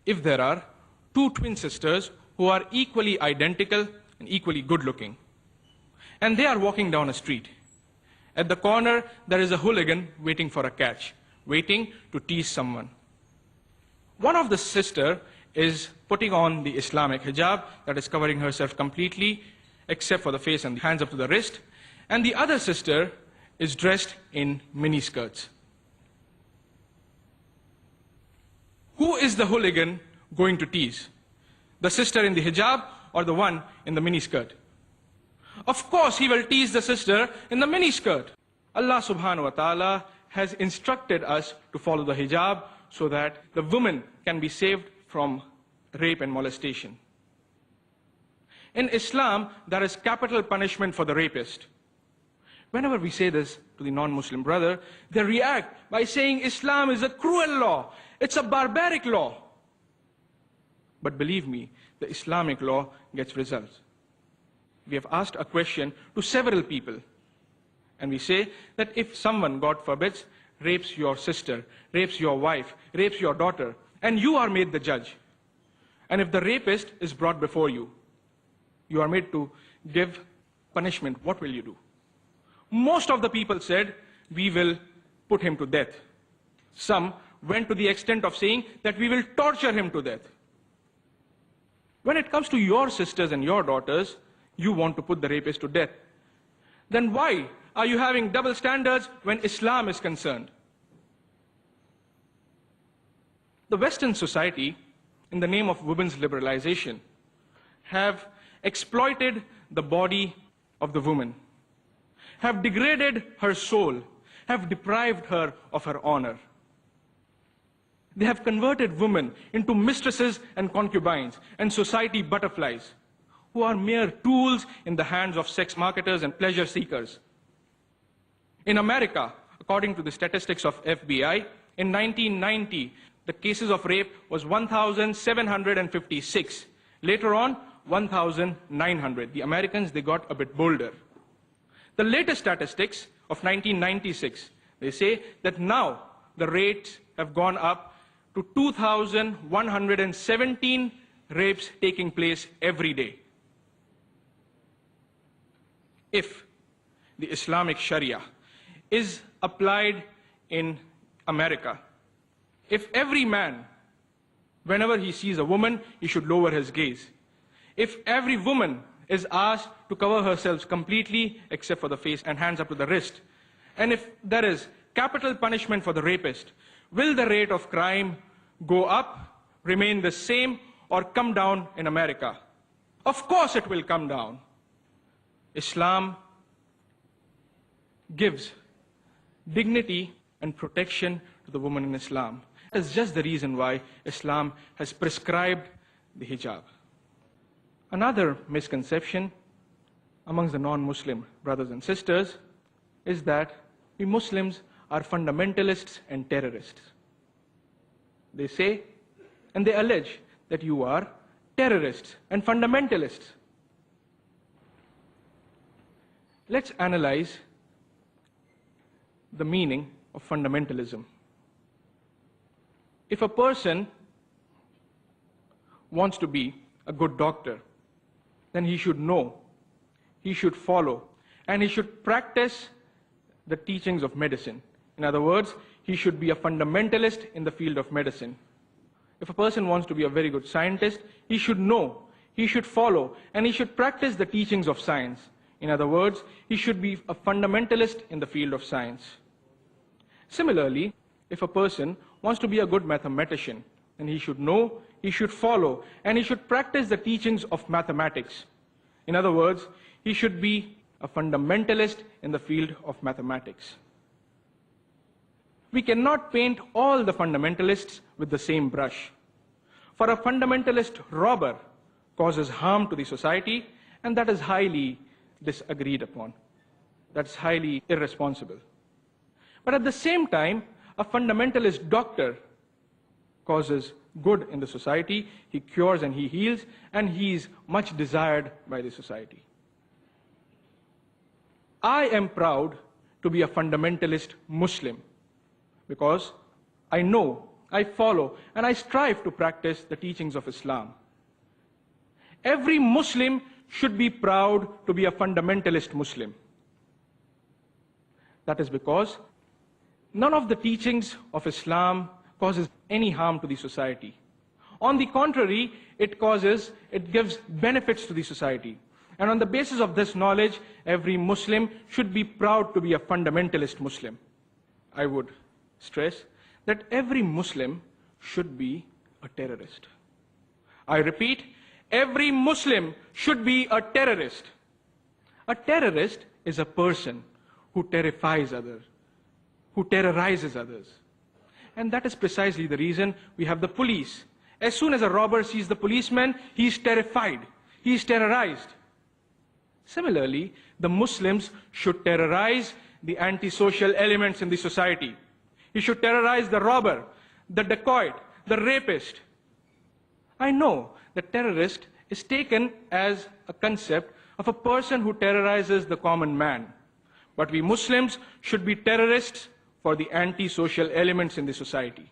if there are two twin sisters who are equally identical and equally good looking, and they are walking down a street. At the corner, there is a hooligan waiting for a catch, waiting to tease someone. One of the sisters is putting on the Islamic hijab, that is covering herself completely, except for the face and the hands up to the wrist, and the other sister is dressed in miniskirts. Who is the hooligan going to tease? The sister in the hijab or the one in the miniskirt? Of course, he will tease the sister in the miniskirt. Allah subhanahu wa ta'ala has instructed us to follow the hijab so that the woman can be saved from rape and molestation. In Islam, there is capital punishment for the rapist. Whenever we say this to the non-Muslim brother, they react by saying Islam is a cruel law. It's a barbaric law. But believe me, the Islamic law gets results. We have asked a question to several people, and we say that if someone, God forbids, rapes your sister, rapes your wife, rapes your daughter, and you are made the judge, and if the rapist is brought before you, you are made to give punishment, what will you do? Most of the people said, we will put him to death. Some went to the extent of saying that we will torture him to death. When it comes to your sisters and your daughters, you want to put the rapist to death. Then why are you having double standards when Islam is concerned? The Western society, in the name of women's liberalization, have exploited the body of the woman, have degraded her soul, have deprived her of her honor. They have converted women into mistresses and concubines and society butterflies, who are mere tools in the hands of sex marketers and pleasure seekers. In America, according to the statistics of FBI, in 1990, the cases of rape was 1,756. Later on, 1,900. The Americans, they got a bit bolder. The latest statistics of 1996, they say that now the rates have gone up to 2,117 rapes taking place every day. If the Islamic Sharia is applied in America, if every man, whenever he sees a woman, he should lower his gaze. If every woman is asked to cover herself completely except for the face and hands up to the wrist, and if there is capital punishment for the rapist, will the rate of crime go up, remain the same, or come down in America? Of course it will come down. Islam gives dignity and protection to the woman in Islam. That is just the reason why Islam has prescribed the hijab. Another misconception amongst the non-Muslim brothers and sisters is that we Muslims are fundamentalists and terrorists. They say and they allege that you are terrorists and fundamentalists. Let's analyze the meaning of fundamentalism. If a person wants to be a good doctor, then he should know, he should follow, and he should practice the teachings of medicine. In other words, he should be a fundamentalist in the field of medicine. If a person wants to be a very good scientist, he should know, he should follow, and he should practice the teachings of science. In other words, he should be a fundamentalist in the field of science. Similarly, if a person wants to be a good mathematician, then he should know, he should follow, and he should practice the teachings of mathematics. In other words, he should be a fundamentalist in the field of mathematics. We cannot paint all the fundamentalists with the same brush. For a fundamentalist robber causes harm to the society, and that is highly disagreed upon. That's highly irresponsible. But at the same time, a fundamentalist doctor causes good in the society, he cures and he heals, and he is much desired by the society. I am proud to be a fundamentalist Muslim because I know I follow, and I strive to practice the teachings of Islam. Every Muslim should be proud to be a fundamentalist Muslim. That is because none of the teachings of Islam causes any harm to the society. On the contrary, it gives benefits to the society. And on the basis of this knowledge, every Muslim should be proud to be a fundamentalist Muslim. I would stress that every Muslim should be a terrorist. I repeat, every Muslim should be a terrorist. A terrorist is a person who terrifies others, who terrorizes others. And that is precisely the reason we have the police. As soon as a robber sees the policeman, he is terrified, he is terrorized. Similarly, the Muslims should terrorize the antisocial elements in the society. He should terrorize the robber, the dacoit, the rapist. I know that terrorist is taken as a concept of a person who terrorizes the common man. But we Muslims should be terrorists for the antisocial elements in the society.